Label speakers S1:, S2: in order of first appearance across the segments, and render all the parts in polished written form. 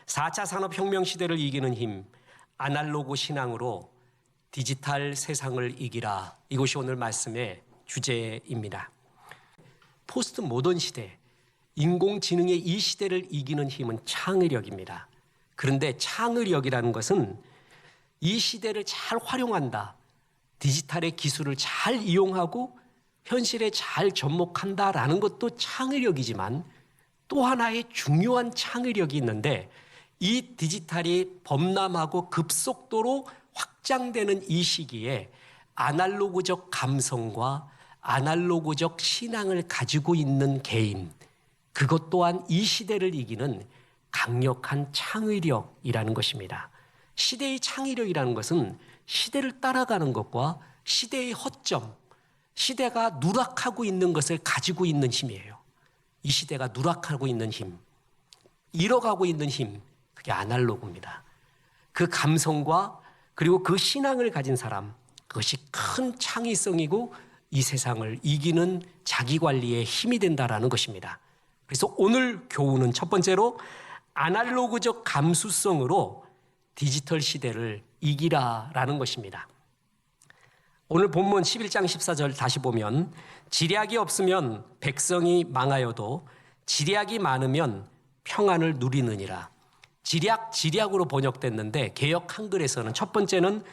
S1: 4차 산업혁명 시대를 이기는 힘, 아날로그 신앙으로 디지털 세상을 이기라. 이것이 오늘 말씀의 주제입니다. 포스트 모던 시대, 인공지능의 이 시대를 이기는 힘은 창의력입니다. 그런데 창의력이라는 것은 이 시대를 잘 활용한다, 디지털의 기술을 잘 이용하고 현실에 잘 접목한다라는 것도 창의력이지만 또 하나의 중요한 창의력이 있는데, 이 디지털이 범람하고 급속도로 확장되는 이 시기에 아날로그적 감성과 아날로그적 신앙을 가지고 있는 개인, 그것 또한 이 시대를 이기는 강력한 창의력이라는 것입니다. 시대의 창의력이라는 것은 시대를 따라가는 것과 시대의 허점, 시대가 누락하고 있는 것을 가지고 있는 힘이에요. 이 시대가 누락하고 있는 힘, 잃어가고 있는 힘, 그게 아날로그입니다. 그 감성과 그리고 그 신앙을 가진 사람, 그것이 큰 창의성이고 이 세상을 이기는 자기관리의 힘이 된다라는 것입니다. 그래서 오늘 교훈은 첫 번째로 아날로그적 감수성으로 디지털 시대를 이기라라는 것입니다. 오늘 본문 11장 14절 다시 보면, 지략이 없으면 백성이 망하여도 지략이 많으면 평안을 누리느니라. 지략으로 번역됐는데 개역 한글에서는 첫 번째는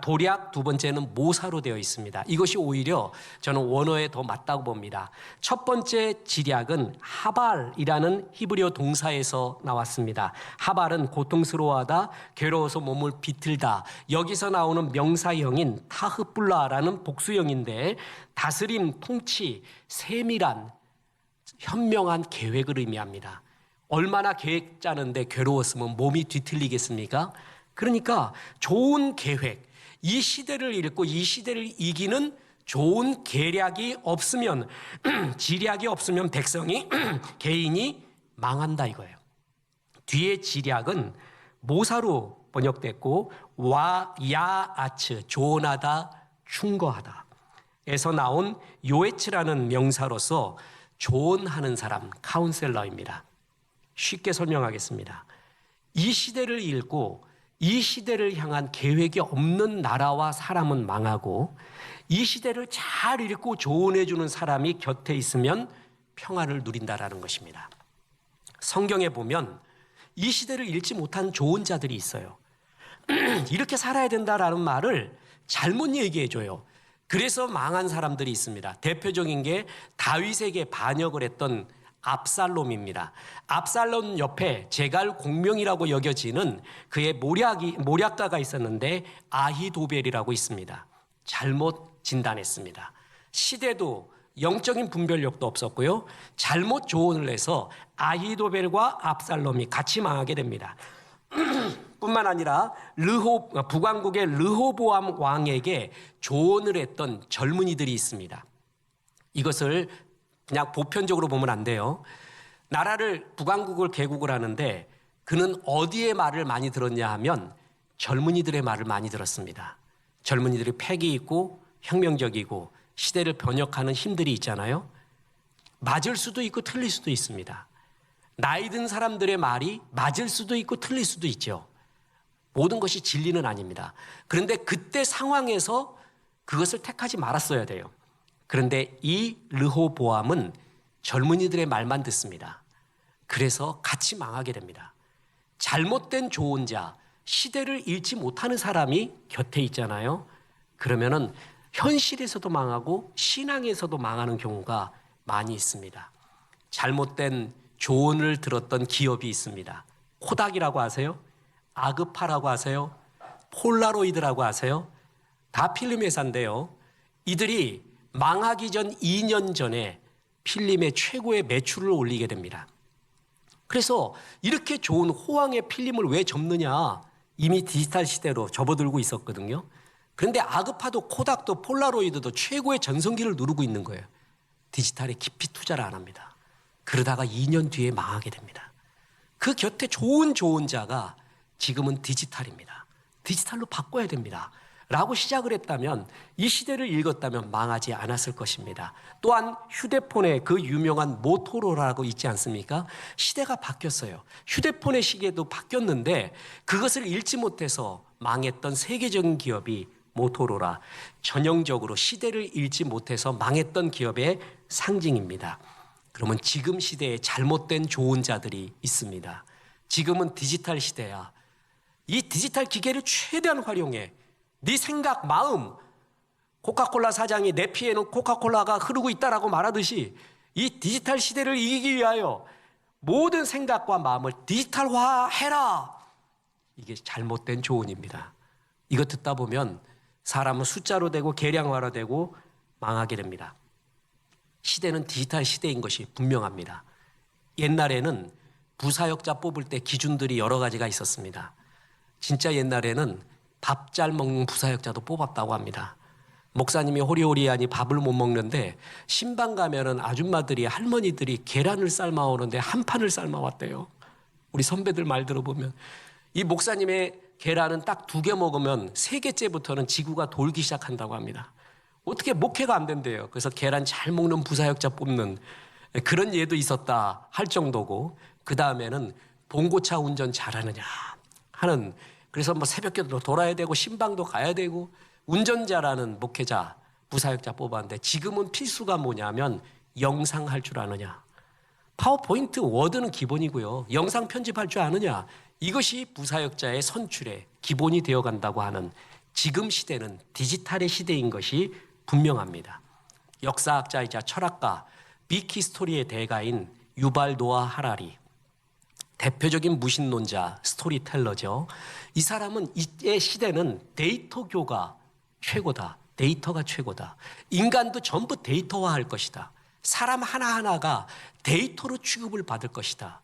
S1: 도략, 두 번째는 모사로 되어 있습니다. 이것이 오히려 저는 원어에 더 맞다고 봅니다. 첫 번째 지략은 하발이라는 히브리어 동사에서 나왔습니다. 하발은 고통스러워하다, 괴로워서 몸을 비틀다. 여기서 나오는 명사형인 타흐뿔라라는 복수형인데 다스림, 통치, 세밀한, 현명한 계획을 의미합니다. 얼마나 계획 짜는데 괴로웠으면 몸이 뒤틀리겠습니까? 그러니까 좋은 계획, 이 시대를 읽고 이 시대를 이기는 좋은 계략이 없으면, 지략이 없으면 백성이, 개인이 망한다 이거예요. 뒤에 지략은 모사로 번역됐고 와야아츠, 조언하다, 충고하다 에서 나온 요에츠라는 명사로서 조언하는 사람, 카운셀러입니다. 쉽게 설명하겠습니다. 이 시대를 읽고 이 시대를 향한 계획이 없는 나라와 사람은 망하고, 이 시대를 잘 읽고 조언해 주는 사람이 곁에 있으면 평화를 누린다라는 것입니다. 성경에 보면 이 시대를 읽지 못한 조언자들이 있어요. 이렇게 살아야 된다라는 말을 잘못 얘기해 줘요. 그래서 망한 사람들이 있습니다. 대표적인 게 다윗에게 반역을 했던 압살롬입니다. 압살롬 옆에 제갈 공명이라고 여겨지는 그의 모략가가 있었는데 아히도벨이라고 있습니다. 잘못 진단했습니다. 시대도 영적인 분별력도 없었고요. 잘못 조언을 해서 아히도벨과 압살롬이 같이 망하게 됩니다. 뿐만 아니라 북왕국의 르호보암 왕에게 조언을 했던 젊은이들이 있습니다. 이것을 그냥 보편적으로 보면 안 돼요. 북왕국을 개국을 하는데 그는 어디에 말을 많이 들었냐 하면 젊은이들의 말을 많이 들었습니다. 젊은이들이 패기 있고 혁명적이고 시대를 번역하는 힘들이 있잖아요. 맞을 수도 있고 틀릴 수도 있습니다. 나이 든 사람들의 말이 맞을 수도 있고 틀릴 수도 있죠. 모든 것이 진리는 아닙니다. 그런데 그때 상황에서 그것을 택하지 말았어야 돼요. 그런데 이 르호보암은 젊은이들의 말만 듣습니다. 그래서 같이 망하게 됩니다. 잘못된 조언자, 시대를 읽지 못하는 사람이 곁에 있잖아요. 그러면은 현실에서도 망하고 신앙에서도 망하는 경우가 많이 있습니다. 잘못된 조언을 들었던 기업이 있습니다. 코닥이라고 아세요? 아그파라고 아세요? 폴라로이드라고 아세요? 다 필름 회사인데요. 이들이 망하기 전 2년 전에 필름의 최고의 매출을 올리게 됩니다. 그래서 이렇게 좋은 호황의 필름을 왜 접느냐? 이미 디지털 시대로 접어들고 있었거든요. 그런데 아그파도 코닥도 폴라로이드도 최고의 전성기를 누르고 있는 거예요. 디지털에 깊이 투자를 안 합니다. 그러다가 2년 뒤에 망하게 됩니다. 그 곁에 좋은 조언자가 지금은 디지털입니다. 디지털로 바꿔야 됩니다. 라고 시작을 했다면, 이 시대를 읽었다면 망하지 않았을 것입니다. 또한 휴대폰에 그 유명한 모토로라고 있지 않습니까? 시대가 바뀌었어요. 휴대폰의 시계도 바뀌었는데 그것을 읽지 못해서 망했던 세계적인 기업이 모토로라, 전형적으로 시대를 읽지 못해서 망했던 기업의 상징입니다. 그러면 지금 시대에 잘못된 조언자들이 있습니다. 지금은 디지털 시대야. 이 디지털 기계를 최대한 활용해. 네 생각, 마음, 코카콜라 사장이 내 피에는 코카콜라가 흐르고 있다라고 말하듯이 이 디지털 시대를 이기기 위하여 모든 생각과 마음을 디지털화해라. 이게 잘못된 조언입니다. 이거 듣다 보면 사람은 숫자로 되고 계량화로 되고 망하게 됩니다. 시대는 디지털 시대인 것이 분명합니다. 옛날에는 부사역자 뽑을 때 기준들이 여러 가지가 있었습니다. 진짜 옛날에는 밥 잘 먹는 부사역자도 뽑았다고 합니다. 목사님이 호리호리하니 밥을 못 먹는데 신방 가면은 아줌마들이, 할머니들이 계란을 삶아오는데 한 판을 삶아왔대요. 우리 선배들 말 들어보면 이 목사님의 계란은 딱 2개 먹으면 3개째부터는 지구가 돌기 시작한다고 합니다. 어떻게 목회가 안 된대요. 그래서 계란 잘 먹는 부사역자 뽑는 그런 예도 있었다 할 정도고, 그 다음에는 봉고차 운전 잘하느냐 하는, 그래서 뭐 새벽에도 돌아야 되고 신방도 가야 되고 운전자라는 목회자, 부사역자 뽑았는데 지금은 필수가 뭐냐면 영상 할 줄 아느냐, 파워포인트, 워드는 기본이고요. 영상 편집할 줄 아느냐, 이것이 부사역자의 선출의 기본이 되어간다고 하는 지금 시대는 디지털의 시대인 것이 분명합니다. 역사학자이자 철학가, 빅히스토리의 대가인 유발 노아 하라리, 대표적인 무신론자, 스토리텔러죠. 이 사람은 이의 시대는 데이터교가 최고다. 데이터가 최고다. 인간도 전부 데이터화할 것이다. 사람 하나하나가 데이터로 취급을 받을 것이다.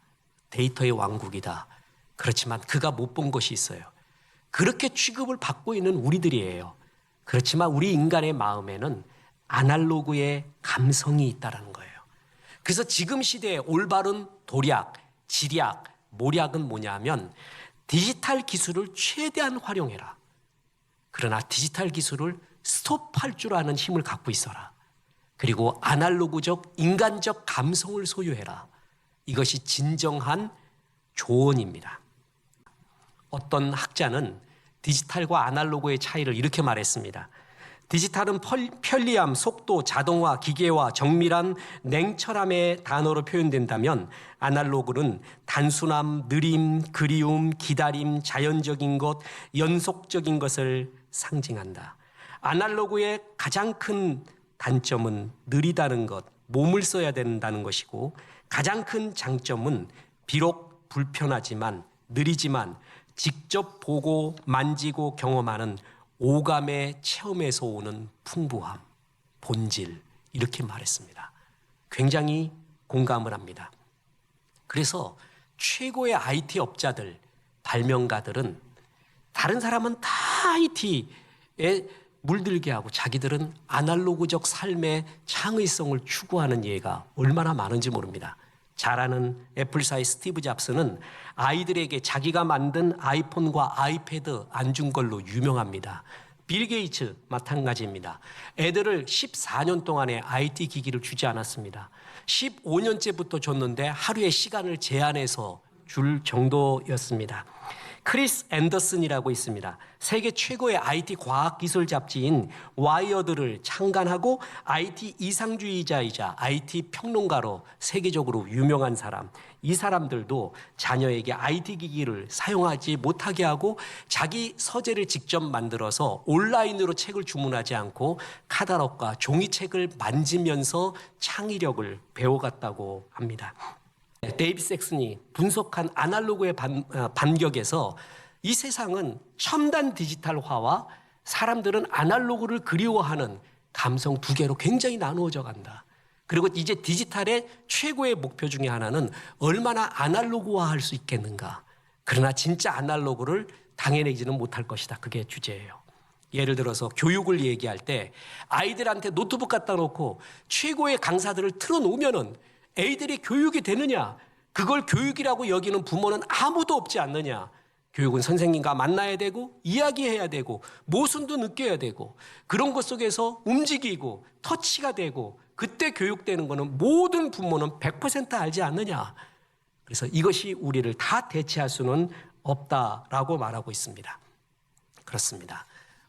S1: 데이터의 왕국이다. 그렇지만 그가 못 본 것이 있어요. 그렇게 취급을 받고 있는 우리들이에요. 그렇지만 우리 인간의 마음에는 아날로그의 감성이 있다는 거예요. 그래서 지금 시대의 올바른 도략, 지략, 모략은 뭐냐면 디지털 기술을 최대한 활용해라. 그러나 디지털 기술을 스톱할 줄 아는 힘을 갖고 있어라. 그리고 아날로그적 인간적 감성을 소유해라. 이것이 진정한 조언입니다. 어떤 학자는 디지털과 아날로그의 차이를 이렇게 말했습니다. 디지털은 편리함, 속도, 자동화, 기계화, 정밀한 냉철함의 단어로 표현된다면 아날로그는 단순함, 느림, 그리움, 기다림, 자연적인 것, 연속적인 것을 상징한다. 아날로그의 가장 큰 단점은 느리다는 것, 몸을 써야 된다는 것이고, 가장 큰 장점은 비록 불편하지만, 느리지만 직접 보고 만지고 경험하는 오감의 체험에서 오는 풍부함, 본질, 이렇게 말했습니다. 굉장히 공감을 합니다. 그래서 최고의 IT 업자들, 발명가들은 다른 사람은 다 IT에 물들게 하고 자기들은 아날로그적 삶의 창의성을 추구하는 예가 얼마나 많은지 모릅니다. 잘 아는 애플사의 스티브 잡스는 아이들에게 자기가 만든 아이폰과 아이패드 안 준 걸로 유명합니다. 빌 게이츠 마찬가지입니다. 애들을 14년 동안에 IT 기기를 주지 않았습니다. 15년째부터 줬는데 하루에 시간을 제한해서 줄 정도였습니다. 크리스 앤더슨이라고 있습니다. 세계 최고의 IT 과학기술 잡지인 와이어드를 창간하고 IT 이상주의자이자 IT 평론가로 세계적으로 유명한 사람. 이 사람들도 자녀에게 IT 기기를 사용하지 못하게 하고 자기 서재를 직접 만들어서 온라인으로 책을 주문하지 않고 카탈로그와 종이책을 만지면서 창의력을 배워갔다고 합니다. 데이비 섹슨이 분석한 아날로그의 반격에서 이 세상은 첨단 디지털화와 사람들은 아날로그를 그리워하는 감성 2개로 굉장히 나누어져 간다. 그리고 이제 디지털의 최고의 목표 중에 하나는 얼마나 아날로그화할 수 있겠는가. 그러나 진짜 아날로그를 당해내지는 못할 것이다. 그게 주제예요. 예를 들어서 교육을 얘기할 때 아이들한테 노트북 갖다 놓고 최고의 강사들을 틀어놓으면은 애들이 교육이 되느냐? 그걸 교육이라고 여기는 부모는 아무도 없지 않느냐? 교육은 선생님과 만나야 되고 이야기해야 되고 모순도 느껴야 되고 그런 것 속에서 움직이고 터치가 되고 그때 교육되는 거는 모든 부모는 100% 알지 않느냐. 그래서 이것이 우리를 다 대체할 수는 없다라고 말하고 있습니다. 그렇습니다.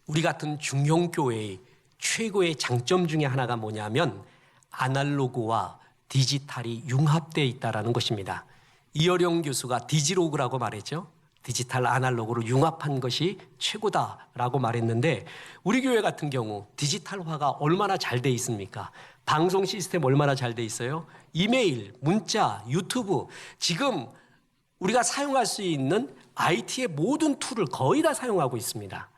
S1: 우리 같은 중형교회의 최고의 장점 중에 하나가 뭐냐면 아날로그와 디지털이 융합되어 있다는 것입니다. 이어령 교수가 디지로그라고 말했죠. 디지털 아날로그로 융합한 것이 최고다라고 말했는데 우리 교회 같은 경우 디지털화가 얼마나 잘 돼 있습니까? 방송 시스템 얼마나 잘 돼 있어요? 이메일, 문자, 유튜브 지금 우리가 사용할 수 있는 IT의 모든 툴을 거의 다 사용하고 있습니다.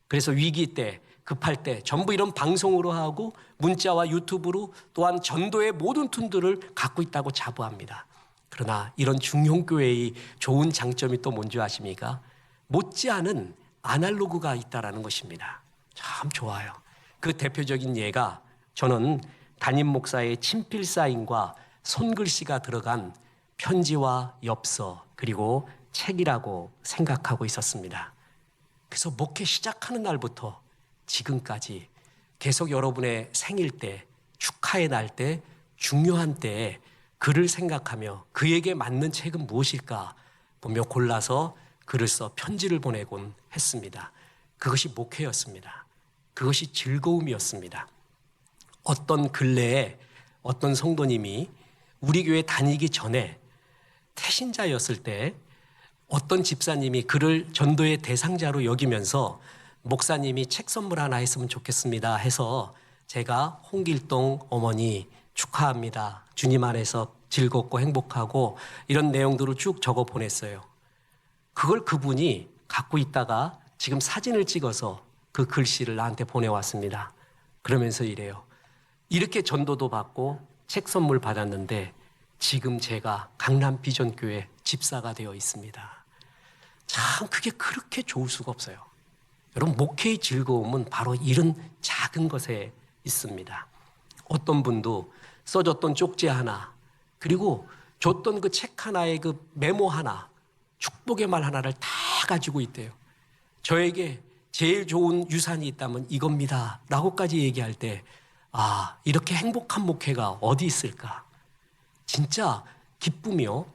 S1: 그래서 위기 때 급할 때 전부 이런 방송으로 하고 문자와 유튜브로 또한 전도의 모든 툴들을 갖고 있다고 자부합니다. 그러나 이런 중형교회의 좋은 장점이 또 뭔지 아십니까? 못지않은 아날로그가 있다는 것입니다. 참 좋아요. 그 대표적인 예가 저는 담임 목사의 친필 사인과 손글씨가 들어간 편지와 엽서 그리고 책이라고 생각하고 있었습니다. 그래서 목회 시작하는 날부터 지금까지 계속 여러분의 생일 때, 축하의 날 때, 중요한 때에 그를 생각하며 그에게 맞는 책은 무엇일까 보며 골라서 글을 써 편지를 보내곤 했습니다. 그것이 목회였습니다. 그것이 즐거움이었습니다. 어떤 근래에 어떤 성도님이 우리 교회 다니기 전에 태신자였을 때 어떤 집사님이 그를 전도의 대상자로 여기면서 목사님이 책 선물 하나 했으면 좋겠습니다 해서 제가 홍길동 어머니 축하합니다. 주님 안에서 즐겁고 행복하고 이런 내용들을 쭉 적어 보냈어요. 그걸 그분이 갖고 있다가 지금 사진을 찍어서 그 글씨를 나한테 보내왔습니다. 그러면서 이래요. 이렇게 전도도 받고 책 선물 받았는데 지금 제가 강남 비전교회 집사가 되어 있습니다. 참 그게 그렇게 좋을 수가 없어요. 여러분 목회의 즐거움은 바로 이런 작은 것에 있습니다. 어떤 분도 써줬던 쪽지 하나 그리고 줬던 그 책 하나에 그 메모 하나 축복의 말 하나를 다 가지고 있대요. 저에게 제일 좋은 유산이 있다면 이겁니다 라고까지 얘기할 때 아 이렇게 행복한 목회가 어디 있을까. 진짜 기쁨이요.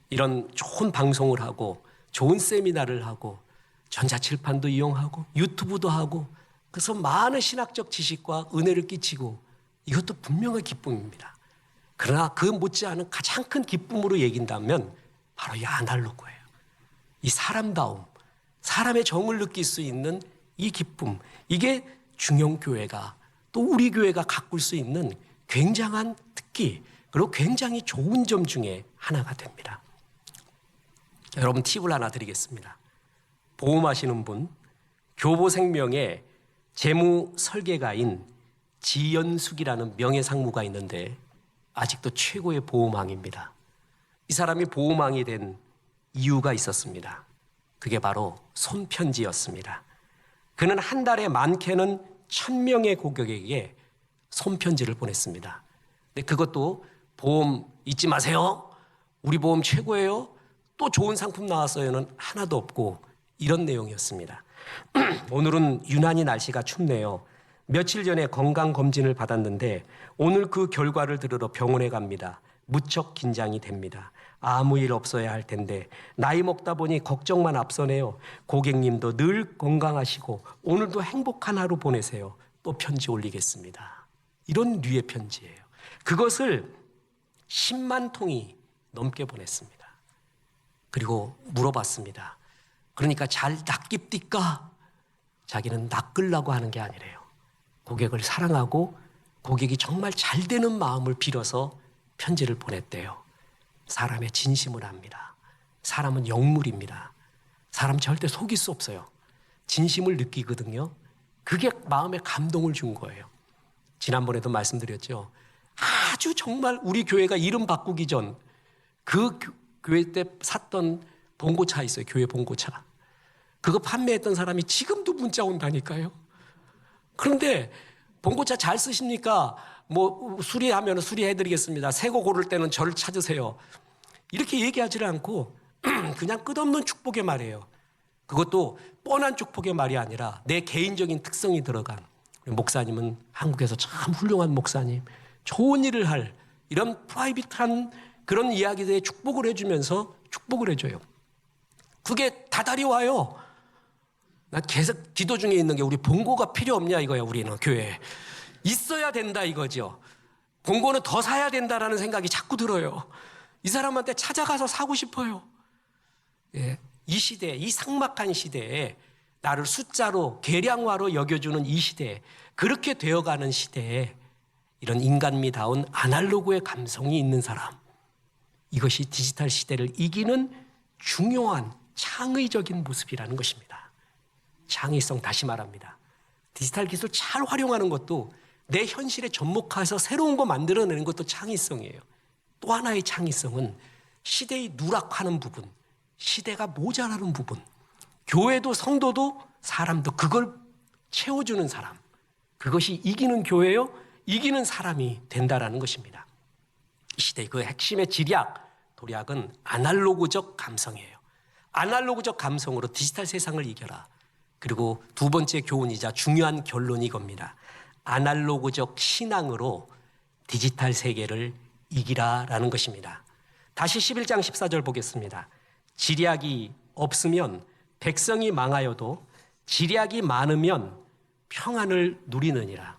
S1: 이런 좋은 방송을 하고 좋은 세미나를 하고 전자칠판도 이용하고 유튜브도 하고 그래서 많은 신학적 지식과 은혜를 끼치고 이것도 분명한 기쁨입니다. 그러나 그 못지않은 가장 큰 기쁨으로 얘긴다면 바로 이 아날로그예요. 이 사람다움, 사람의 정을 느낄 수 있는 이 기쁨, 이게 중형교회가 또 우리 교회가 가꿀 수 있는 굉장한 특기 그리고 굉장히 좋은 점 중에 하나가 됩니다. 여러분 팁을 하나 드리겠습니다. 보험하시는 분, 교보생명의 재무 설계가인 지연숙이라는 명예상무가 있는데 아직도 최고의 보험왕입니다. 이 사람이 보험왕이 된 이유가 있었습니다. 그게 바로 손편지였습니다. 그는 한 달에 많게는 1000명의 고객에게 손편지를 보냈습니다. 근데 그것도 보험 잊지 마세요. 우리 보험 최고예요. 또 좋은 상품 나왔어요는 하나도 없고 이런 내용이었습니다. 오늘은 유난히 날씨가 춥네요. 며칠 전에 건강검진을 받았는데 오늘 그 결과를 들으러 병원에 갑니다. 무척 긴장이 됩니다. 아무 일 없어야 할 텐데 나이 먹다 보니 걱정만 앞서네요. 고객님도 늘 건강하시고 오늘도 행복한 하루 보내세요. 또 편지 올리겠습니다. 이런 류의 편지예요. 그것을 10만 통이 넘게 보냈습니다. 그리고 물어봤습니다. 그러니까 잘 낚입니까? 자기는 낚으려고 하는 게 아니래요. 고객을 사랑하고 고객이 정말 잘 되는 마음을 빌어서 편지를 보냈대요. 사람의 진심을 압니다. 사람은 영물입니다. 사람 절대 속일 수 없어요. 진심을 느끼거든요. 그게 마음에 감동을 준 거예요. 지난번에도 말씀드렸죠. 아주 정말 우리 교회가 이름 바꾸기 전 그 교회 때 샀던 봉고차 있어요. 교회 봉고차. 그거 판매했던 사람이 지금도 문자 온다니까요. 그런데 봉고차 잘 쓰십니까? 뭐 수리하면 수리해드리겠습니다. 새거 고를 때는 저를 찾으세요. 이렇게 얘기하지 않고 그냥 끝없는 축복의 말이에요. 그것도 뻔한 축복의 말이 아니라 내 개인적인 특성이 들어간, 우리 목사님은 한국에서 참 훌륭한 목사님, 좋은 일을 할 이런 프라이빗한 그런 이야기들에 축복을 해주면서 축복을 해줘요. 그게 다달이 와요. 나 계속 기도 중에 있는 게 우리 본고가 필요 없냐 이거야. 우리는 교회에 있어야 된다 이거죠. 본고는 더 사야 된다라는 생각이 자꾸 들어요. 이 사람한테 찾아가서 사고 싶어요. 예, 이 시대, 이 삭막한 시대에 나를 숫자로 계량화로 여겨주는 이 시대에, 그렇게 되어가는 시대에 이런 인간미다운 아날로그의 감성이 있는 사람, 이것이 디지털 시대를 이기는 중요한 창의적인 모습이라는 것입니다. 창의성, 다시 말합니다. 디지털 기술 잘 활용하는 것도 내 현실에 접목해서 새로운 거 만들어내는 것도 창의성이에요. 또 하나의 창의성은 시대의 누락하는 부분, 시대가 모자라는 부분, 교회도 성도도 사람도 그걸 채워주는 사람, 그것이 이기는 교회요, 이기는 사람이 된다라는 것입니다. 이 시대의 그 핵심의 도략은 아날로그적 감성이에요. 아날로그적 감성으로 디지털 세상을 이겨라. 그리고 두 번째 교훈이자 중요한 결론이 이겁니다. 아날로그적 신앙으로 디지털 세계를 이기라라는 것입니다. 다시 11장 14절 보겠습니다. 지략이 없으면 백성이 망하여도 지략이 많으면 평안을 누리느니라.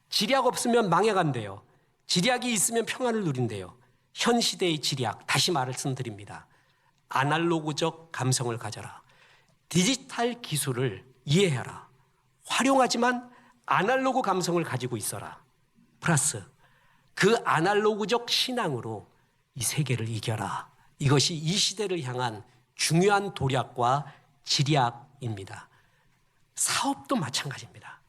S1: 지략 없으면 망해간대요. 지략이 있으면 평안을 누린대요. 현 시대의 지략, 다시 말씀드립니다. 아날로그적 감성을 가져라. 디지털 기술을 이해해라. 활용하지만 아날로그 감성을 가지고 있어라. 플러스 그 아날로그적 신앙으로 이 세계를 이겨라. 이것이 이 시대를 향한 중요한 도략과 지략입니다. 사업도 마찬가지입니다.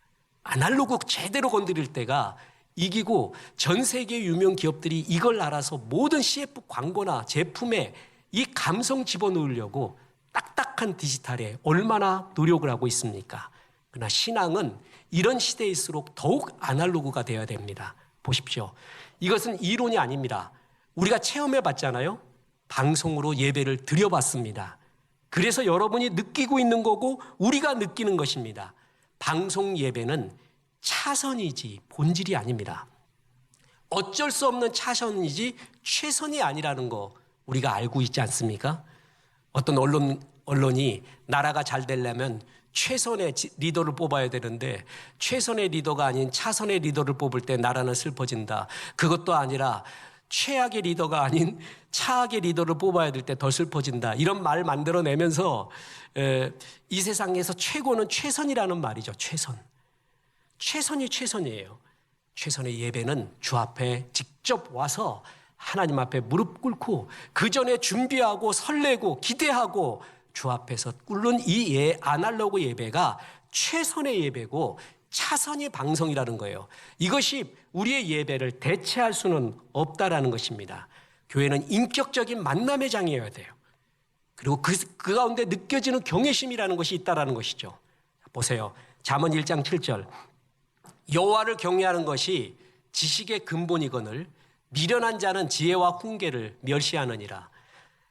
S1: 아날로그 제대로 건드릴 때가 이기고, 전 세계 유명 기업들이 이걸 알아서 모든 CF 광고나 제품에 이 감성 집어넣으려고 딱딱한 디지털에 얼마나 노력을 하고 있습니까? 그러나 신앙은 이런 시대일수록 더욱 아날로그가 되어야 됩니다. 보십시오. 이것은 이론이 아닙니다. 우리가 체험해 봤잖아요. 방송으로 예배를 드려봤습니다. 그래서 여러분이 느끼고 있는 거고 우리가 느끼는 것입니다. 방송 예배는 차선이지 본질이 아닙니다. 어쩔 수 없는 차선이지 최선이 아니라는 거 우리가 알고 있지 않습니까? 어떤 언론이 나라가 잘 되려면 최선의 리더를 뽑아야 되는데 최선의 리더가 아닌 차선의 리더를 뽑을 때 나라는 슬퍼진다. 그것도 아니라 최악의 리더가 아닌 차악의 리더를 뽑아야 될 때 더 슬퍼진다. 이런 말 만들어내면서 이 세상에서 최고는 최선이라는 말이죠. 최선이 최선이에요. 최선의 예배는 주 앞에 직접 와서 하나님 앞에 무릎 꿇고 그 전에 준비하고 설레고 기대하고 주 앞에서 꿇는 이 아날로그 예배가 최선의 예배고 차선이 방송이라는 거예요. 이것이 우리의 예배를 대체할 수는 없다라는 것입니다. 교회는 인격적인 만남의 장이어야 돼요. 그리고 그 가운데 느껴지는 경외심이라는 것이 있다라는 것이죠. 보세요. 잠언 1장 7절. 여호와를 경외하는 것이 지식의 근본이거늘 미련한 자는 지혜와 훈계를 멸시하느니라.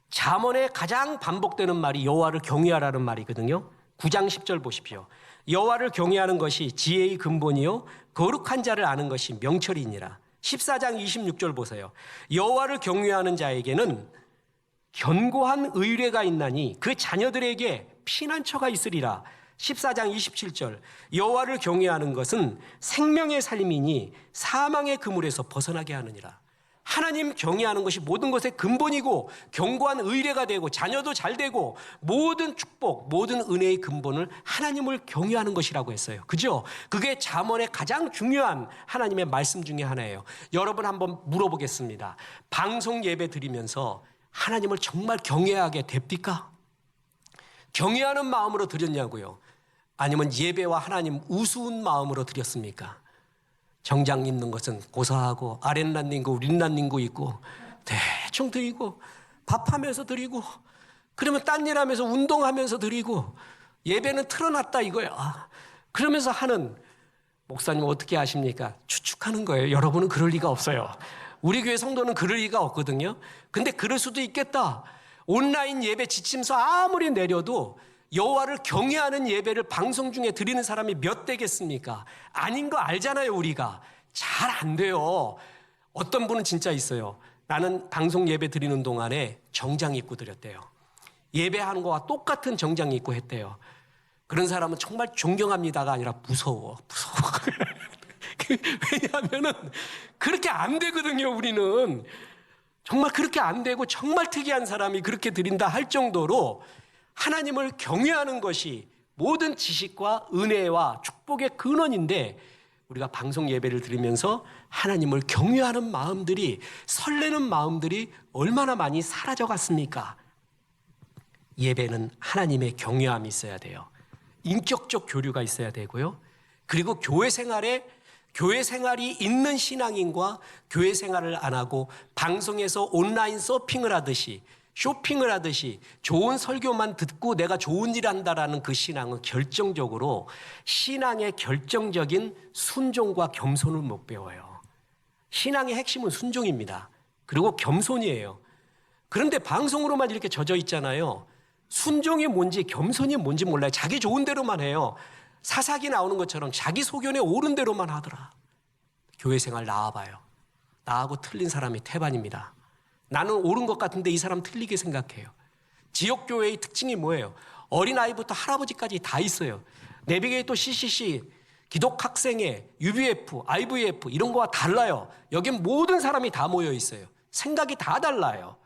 S1: 잠언에 가장 반복되는 말이 여호와를 경외하라는 말이거든요. 9장 10절 보십시오. 여호와를 경외하는 것이 지혜의 근본이요 거룩한 자를 아는 것이 명철이니라. 14장 26절 보세요. 여호와를 경외하는 자에게는 견고한 의뢰가 있나니 그 자녀들에게 피난처가 있으리라. 14장 27절. 여호와를 경외하는 것은 생명의 살림이니 사망의 그물에서 벗어나게 하느니라. 하나님 경외하는 것이 모든 것의 근본이고 견고한 의뢰가 되고 자녀도 잘 되고 모든 축복, 모든 은혜의 근본을 하나님을 경외하는 것이라고 했어요. 그죠? 그게 잠언의 가장 중요한 하나님의 말씀 중에 하나예요. 여러분 한번 물어보겠습니다. 방송 예배 드리면서 하나님을 정말 경외하게 됩니까? 경외하는 마음으로 드렸냐고요? 아니면 예배와 하나님 우스운 마음으로 드렸습니까? 정장 입는 것은 고사하고 아랫날 nin고 윗날 nin고 있고 대충 드리고 밥하면서 드리고 그러면 딴 일하면서 운동하면서 드리고 예배는 틀어놨다 이거야. 그러면서 하는 목사님 어떻게 아십니까? 추측하는 거예요. 여러분은 그럴 리가 없어요. 우리 교회 성도는 그럴 리가 없거든요. 근데 그럴 수도 있겠다. 온라인 예배 지침서 아무리 내려도 여호와를 경외하는 예배를 방송 중에 드리는 사람이 몇 되겠습니까? 아닌 거 알잖아요, 우리가. 잘 안 돼요. 어떤 분은 진짜 있어요. 나는 방송 예배 드리는 동안에 정장 입고 드렸대요. 예배하는 거와 똑같은 정장 입고 했대요. 그런 사람은 정말 존경합니다가 아니라 무서워. 왜냐하면은 그렇게 안 되거든요, 우리는. 정말 그렇게 안 되고 정말 특이한 사람이 그렇게 드린다 할 정도로 하나님을 경외하는 것이 모든 지식과 은혜와 축복의 근원인데, 우리가 방송 예배를 드리면서 하나님을 경외하는 마음들이, 설레는 마음들이 얼마나 많이 사라져 갔습니까? 예배는 하나님의 경외함이 있어야 돼요. 인격적 교류가 있어야 되고요. 그리고 교회 생활이 있는 신앙인과 교회 생활을 안 하고 방송에서 온라인 서핑을 하듯이, 쇼핑을 하듯이 좋은 설교만 듣고 내가 좋은 일 한다라는 그 신앙은 결정적으로 신앙의 결정적인 순종과 겸손을 못 배워요. 신앙의 핵심은 순종입니다. 그리고 겸손이에요. 그런데 방송으로만 이렇게 젖어 있잖아요. 순종이 뭔지 겸손이 뭔지 몰라요. 자기 좋은 대로만 해요. 사사기 나오는 것처럼 자기 소견에 옳은 대로만 하더라. 교회 생활 나와봐요. 나하고 틀린 사람이 태반입니다. 나는 옳은 것 같은데 이 사람 틀리게 생각해요. 지역교회의 특징이 뭐예요? 어린아이부터 할아버지까지 다 있어요. 내비게이터 CCC, 기독학생회, UBF, IVF 이런 거와 달라요. 여긴 모든 사람이 다 모여 있어요. 생각이 다 달라요.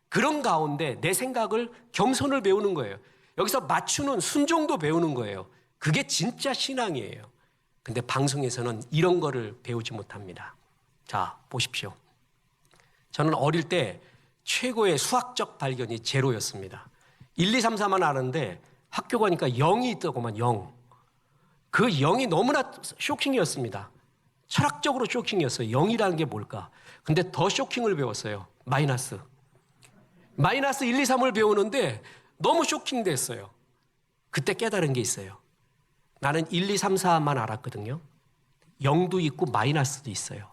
S1: 그런 가운데 내 생각을, 겸손을 배우는 거예요. 여기서 맞추는 순종도 배우는 거예요. 그게 진짜 신앙이에요. 근데 방송에서는 이런 거를 배우지 못합니다. 자, 보십시오. 저는 어릴 때 최고의 수학적 발견이 제로였습니다. 1, 2, 3, 4만 아는데 학교 가니까 0이 있더구만, 0. 그 0이 너무나 쇼킹이었습니다. 철학적으로 쇼킹이었어요. 0이라는 게 뭘까? 근데 더 쇼킹을 배웠어요. 마이너스 1, 2, 3을 배우는데 너무 쇼킹됐어요. 그때 깨달은 게 있어요. 나는 1, 2, 3, 4만 알았거든요. 0도 있고 마이너스도 있어요.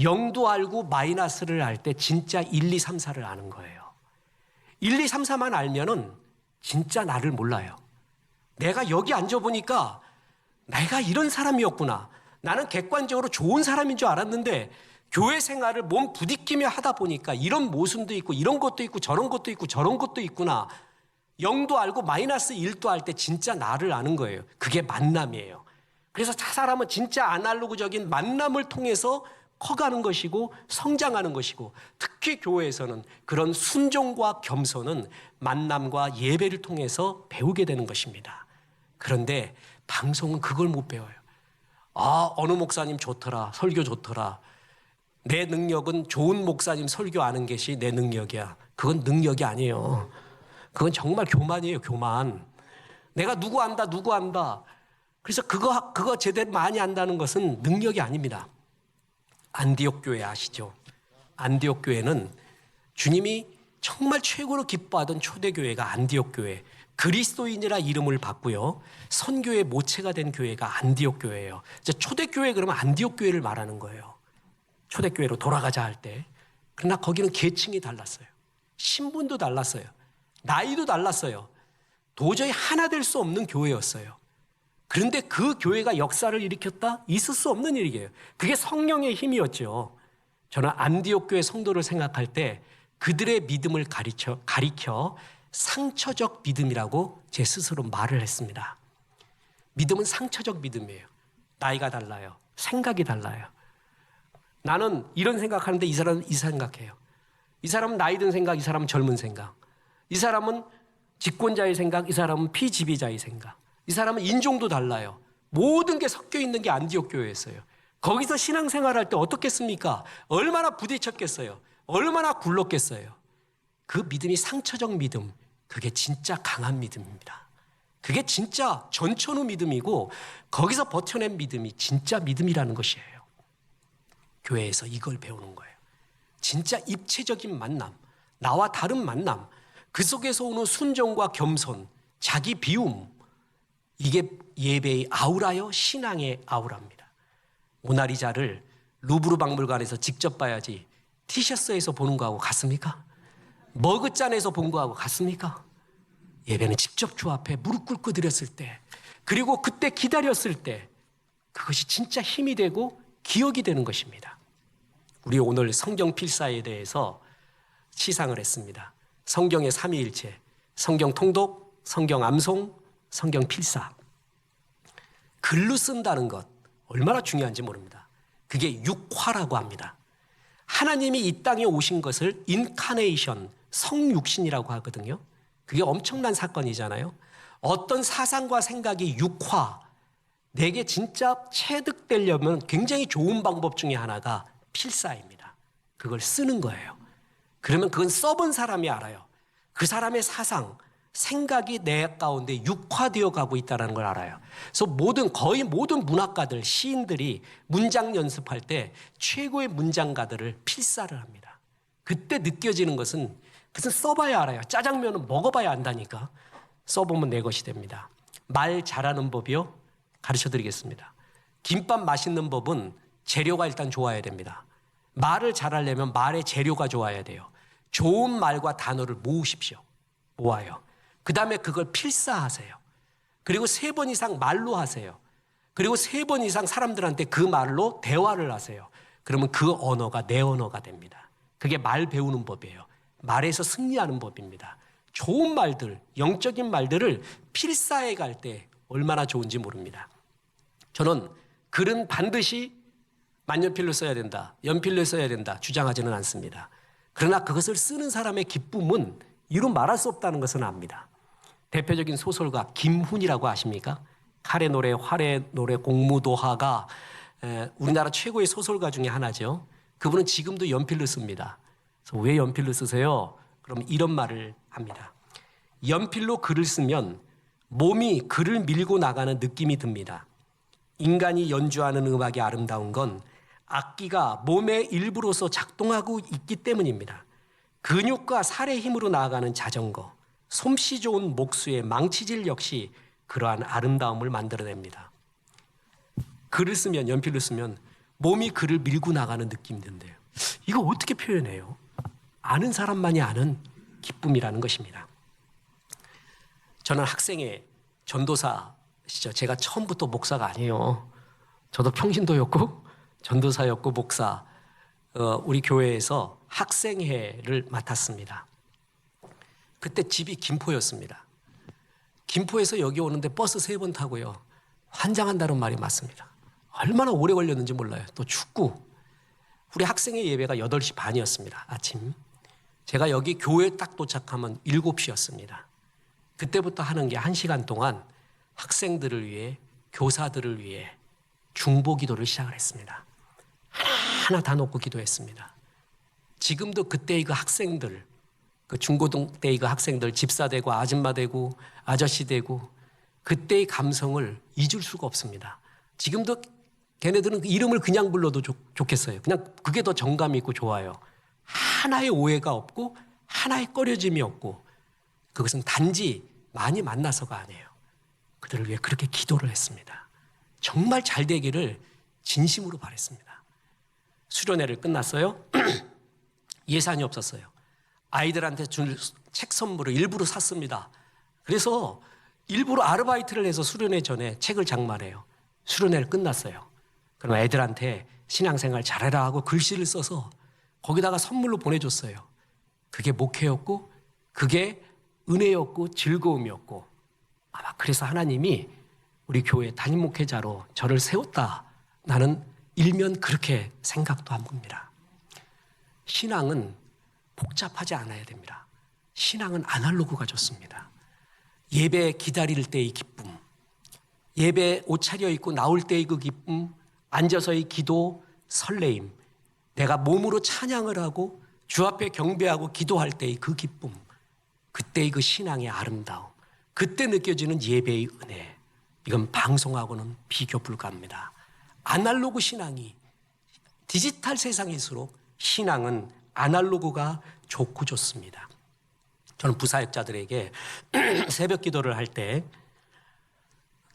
S1: 0도 알고 마이너스를 알 때 진짜 1, 2, 3, 4를 아는 거예요. 1, 2, 3, 4만 알면은 진짜 나를 몰라요. 내가 여기 앉아보니까 내가 이런 사람이었구나. 나는 객관적으로 좋은 사람인 줄 알았는데 교회 생활을 몸 부딪히며 하다 보니까 이런 모순도 있고 이런 것도 있고 저런 것도 있고 저런 것도 있구나. 0도 알고 마이너스 1도 알 때 진짜 나를 아는 거예요. 그게 만남이에요. 그래서 사람은 진짜 아날로그적인 만남을 통해서 커가는 것이고 성장하는 것이고, 특히 교회에서는 그런 순종과 겸손은 만남과 예배를 통해서 배우게 되는 것입니다. 그런데 방송은 그걸 못 배워요. 어느 목사님 좋더라, 설교 좋더라. 내 능력은 좋은 목사님 설교 아는 것이 내 능력이야. 그건 능력이 아니에요. 그건 정말 교만이에요, 교만. 내가 누구 안다. 그래서 그거 제대로 많이 안다는 것은 능력이 아닙니다. 안디옥 교회 아시죠? 안디옥 교회는 주님이 정말 최고로 기뻐하던 초대교회가 안디옥 교회. 그리스도인이라 이름을 받고요. 선교의 모체가 된 교회가 안디옥 교회예요. 초대교회 그러면 안디옥 교회를 말하는 거예요. 초대교회로 돌아가자 할 때. 그러나 거기는 계층이 달랐어요. 신분도 달랐어요. 나이도 달랐어요. 도저히 하나 될 수 없는 교회였어요. 그런데 그 교회가 역사를 일으켰다? 있을 수 없는 일이에요. 그게 성령의 힘이었죠. 저는 안디옥 교회 성도를 생각할 때 그들의 믿음을 가리켜 상처적 믿음이라고 제 스스로 말을 했습니다. 믿음은 상처적 믿음이에요. 나이가 달라요. 생각이 달라요. 나는 이런 생각하는데 이 사람은 이 생각해요. 이 사람은 나이 든 생각, 이 사람은 젊은 생각. 이 사람은 집권자의 생각, 이 사람은 피지배자의 생각. 이 사람은 인종도 달라요. 모든 게 섞여 있는 게 안디옥 교회였어요. 거기서 신앙생활할 때 어떻겠습니까? 얼마나 부딪혔겠어요? 얼마나 굴렀겠어요? 그 믿음이 상처적 믿음, 그게 진짜 강한 믿음입니다. 그게 진짜 전천후 믿음이고 거기서 버텨낸 믿음이 진짜 믿음이라는 것이에요. 교회에서 이걸 배우는 거예요. 진짜 입체적인 만남, 나와 다른 만남, 그 속에서 오는 순종과 겸손, 자기 비움, 이게 예배의 아우라요, 신앙의 아우라입니다. 모나리자를 루브르 박물관에서 직접 봐야지 티셔츠에서 보는 거하고 같습니까? 머그잔에서 본 거하고 같습니까? 예배는 직접 주 앞에 무릎 꿇고 드렸을 때, 그리고 그때 기다렸을 때, 그것이 진짜 힘이 되고 기억이 되는 것입니다. 우리 오늘 성경 필사에 대해서 시상을 했습니다. 성경의 삼위일체, 성경 통독, 성경 암송, 성경 필사. 글로 쓴다는 것 얼마나 중요한지 모릅니다. 그게 육화라고 합니다. 하나님이 이 땅에 오신 것을 인카네이션, 성육신이라고 하거든요. 그게 엄청난 사건이잖아요. 어떤 사상과 생각이 육화, 내게 진짜 체득되려면 굉장히 좋은 방법 중에 하나가 필사입니다. 그걸 쓰는 거예요. 그러면 그건 써본 사람이 알아요. 그 사람의 사상, 생각이 내 가운데 육화되어 가고 있다는 걸 알아요. 그래서 거의 모든 문학가들, 시인들이 문장 연습할 때 최고의 문장가들을 필사를 합니다. 그때 느껴지는 것은 써봐야 알아요. 짜장면은 먹어봐야 안다니까. 써보면 내 것이 됩니다. 말 잘하는 법이요? 가르쳐 드리겠습니다. 김밥 맛있는 법은 재료가 일단 좋아야 됩니다. 말을 잘하려면 말의 재료가 좋아야 돼요. 좋은 말과 단어를 모으십시오. 모아요. 그 다음에 그걸 필사하세요. 그리고 3번 이상 말로 하세요. 그리고 3번 이상 사람들한테 그 말로 대화를 하세요. 그러면 그 언어가 내 언어가 됩니다. 그게 말 배우는 법이에요. 말에서 승리하는 법입니다. 좋은 말들, 영적인 말들을 필사해 갈 때 얼마나 좋은지 모릅니다. 저는 글은 반드시 만년필로 써야 된다, 연필로 써야 된다 주장하지는 않습니다. 그러나 그것을 쓰는 사람의 기쁨은 이루 말할 수 없다는 것은 압니다. 대표적인 소설가 김훈이라고 아십니까? 칼의 노래, 활의 노래, 공무도화가 우리나라 최고의 소설가 중에 하나죠. 그분은 지금도 연필로 씁니다. 그래서 왜 연필로 쓰세요? 그럼 이런 말을 합니다. 연필로 글을 쓰면 몸이 글을 밀고 나가는 느낌이 듭니다. 인간이 연주하는 음악이 아름다운 건 악기가 몸의 일부로서 작동하고 있기 때문입니다. 근육과 살의 힘으로 나아가는 자전거, 솜씨 좋은 목수의 망치질 역시 그러한 아름다움을 만들어냅니다. 글을 쓰면, 연필로 쓰면 몸이 글을 밀고 나가는 느낌이 든대요. 이거 어떻게 표현해요? 아는 사람만이 아는 기쁨이라는 것입니다. 저는 학생의 전도사시죠. 제가 처음부터 목사가 아니에요. 저도 평신도였고 전도사였고 목사. 우리 교회에서 학생회를 맡았습니다. 그때 집이 김포였습니다. 김포에서 여기 오는데 버스 3번 타고요. 환장한다는 말이 맞습니다. 얼마나 오래 걸렸는지 몰라요. 또 춥고. 우리 학생회 예배가 8시 반이었습니다. 아침. 제가 여기 교회에 딱 도착하면 7시였습니다. 그때부터 하는 게 1시간 동안 학생들을 위해, 교사들을 위해 중보 기도를 시작을 했습니다. 하나하나 다 놓고 기도했습니다. 지금도 그때의 그 학생들, 그 중고등 때의 그 학생들, 집사 되고 아줌마 되고 아저씨 되고 그때의 감성을 잊을 수가 없습니다. 지금도 걔네들은 그 이름을 그냥 불러도 좋겠어요. 그냥 그게 더 정감 있고 좋아요. 하나의 오해가 없고 하나의 꺼려짐이 없고 그것은 단지 많이 만나서가 아니에요. 그들을 위해 그렇게 기도를 했습니다. 정말 잘 되기를 진심으로 바랬습니다. 수련회를 끝났어요. 예산이 없었어요. 아이들한테 줄 책 선물을 일부러 샀습니다. 그래서 일부러 아르바이트를 해서 수련회 전에 책을 장만해요. 수련회를 끝났어요. 그럼 애들한테 신앙생활 잘해라 하고 글씨를 써서 거기다가 선물로 보내줬어요. 그게 목회였고 그게 은혜였고 즐거움이었고 아마 그래서 하나님이 우리 교회 담임 목회자로 저를 세웠다. 나는 일면 그렇게 생각도 한 겁니다. 신앙은 복잡하지 않아야 됩니다. 신앙은 아날로그가 좋습니다. 예배 기다릴 때의 기쁨, 예배 옷 차려입고 나올 때의 그 기쁨, 앉아서의 기도, 설레임, 내가 몸으로 찬양을 하고 주 앞에 경배하고 기도할 때의 그 기쁨, 그때의 그 신앙의 아름다움, 그때 느껴지는 예배의 은혜, 이건 방송하고는 비교 불가합니다. 아날로그 신앙이 디지털 세상일수록 신앙은 아날로그가 좋고 좋습니다. 저는 부사역자들에게 새벽 기도를 할 때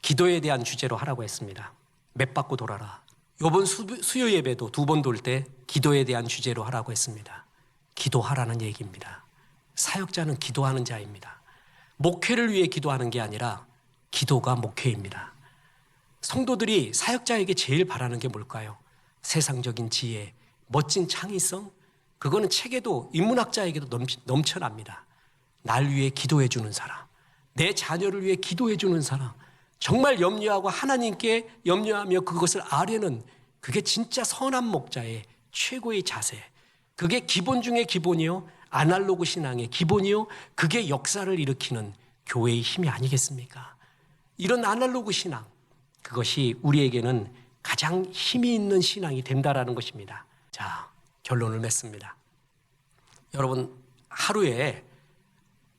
S1: 기도에 대한 주제로 하라고 했습니다. 맵 받고 돌아라. 이번 수요 예배도 2번 돌 때 기도에 대한 주제로 하라고 했습니다. 기도하라는 얘기입니다. 사역자는 기도하는 자입니다. 목회를 위해 기도하는 게 아니라 기도가 목회입니다. 성도들이 사역자에게 제일 바라는 게 뭘까요? 세상적인 지혜, 멋진 창의성, 그거는 책에도 인문학자에게도 넘쳐납니다. 날 위해 기도해 주는 사람, 내 자녀를 위해 기도해 주는 사람, 정말 염려하고 하나님께 염려하며 그것을 아뢰는, 그게 진짜 선한 목자의 최고의 자세. 그게 기본 중에 기본이요, 아날로그 신앙의 기본이요, 그게 역사를 일으키는 교회의 힘이 아니겠습니까? 이런 아날로그 신앙, 그것이 우리에게는 가장 힘이 있는 신앙이 된다라는 것입니다. 자, 결론을 맺습니다. 여러분, 하루에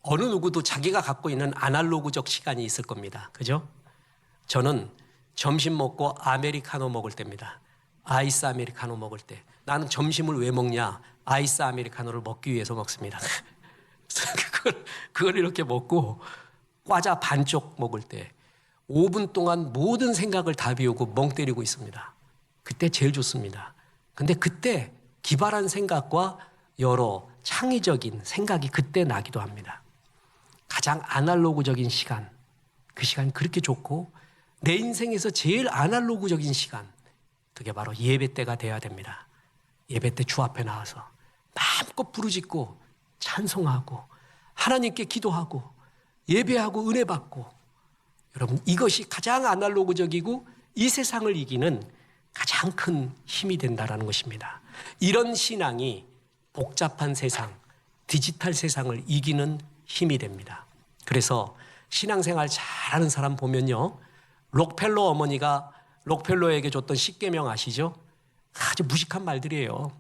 S1: 어느 누구도 자기가 갖고 있는 아날로그적 시간이 있을 겁니다. 그죠? 저는 점심 먹고 아메리카노 먹을 때입니다. 아이스 아메리카노 먹을 때. 나는 점심을 왜 먹냐? 아이스 아메리카노를 먹기 위해서 먹습니다. 그걸 이렇게 먹고 과자 반쪽 먹을 때 5분 동안 모든 생각을 다 비우고 멍 때리고 있습니다. 그때 제일 좋습니다. 근데 그때 기발한 생각과 여러 창의적인 생각이 그때 나기도 합니다. 가장 아날로그적인 시간, 그 시간이 그렇게 좋고, 내 인생에서 제일 아날로그적인 시간, 그게 바로 예배 때가 돼야 됩니다. 예배 때 주 앞에 나와서 마음껏 부르짖고 찬송하고 하나님께 기도하고 예배하고 은혜 받고, 여러분, 이것이 가장 아날로그적이고 이 세상을 이기는 가장 큰 힘이 된다는 것입니다. 이런 신앙이 복잡한 세상, 디지털 세상을 이기는 힘이 됩니다. 그래서 신앙생활 잘하는 사람 보면요, 록펠러 어머니가 록펠러에게 줬던 10계명 아시죠? 아주 무식한 말들이에요.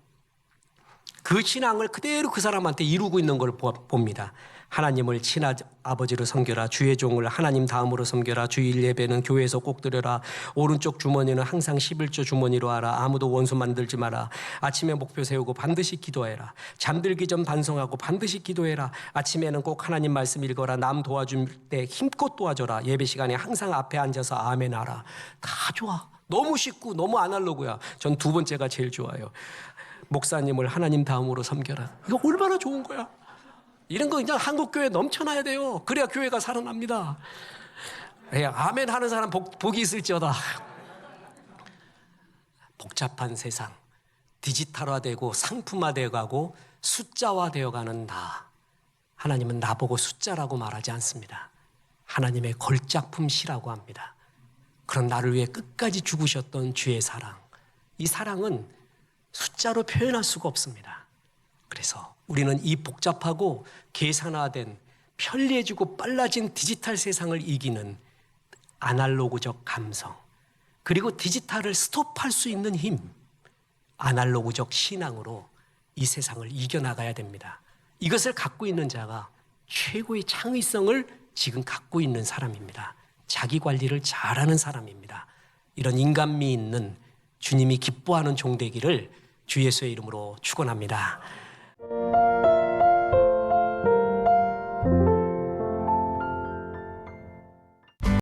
S1: 그 신앙을 그대로 그 사람한테 이루고 있는 걸 봅니다. 하나님을 친아버지로 섬겨라. 주의 종을 하나님 다음으로 섬겨라. 주일 예배는 교회에서 꼭 드려라. 오른쪽 주머니는 항상 11조 주머니로 하라. 아무도 원수 만들지 마라. 아침에 목표 세우고 반드시 기도해라. 잠들기 전 반성하고 반드시 기도해라. 아침에는 꼭 하나님 말씀 읽어라. 남 도와줄 때 힘껏 도와줘라. 예배 시간에 항상 앞에 앉아서 아멘 하라. 다 좋아. 너무 쉽고 너무 아날로그야. 전 두 번째가 제일 좋아요. 목사님을 하나님 다음으로 섬겨라. 이거 얼마나 좋은 거야. 이런 거 그냥 한국 교회에 넘쳐나야 돼요. 그래야 교회가 살아납니다. 아멘 하는 사람 복이 있을지어다. 복잡한 세상, 디지털화되고 상품화되어가고 숫자화되어가는 나. 하나님은 나보고 숫자라고 말하지 않습니다. 하나님의 걸작품시라고 합니다. 그런 나를 위해 끝까지 죽으셨던 주의 사랑. 이 사랑은 숫자로 표현할 수가 없습니다. 그래서 우리는 이 복잡하고 계산화된 편리해지고 빨라진 디지털 세상을 이기는 아날로그적 감성, 그리고 디지털을 스톱할 수 있는 힘, 아날로그적 신앙으로 이 세상을 이겨나가야 됩니다. 이것을 갖고 있는 자가 최고의 창의성을 지금 갖고 있는 사람입니다. 자기 관리를 잘하는 사람입니다. 이런 인간미 있는 주님이 기뻐하는 종 되기를 주 예수의 이름으로 축원합니다.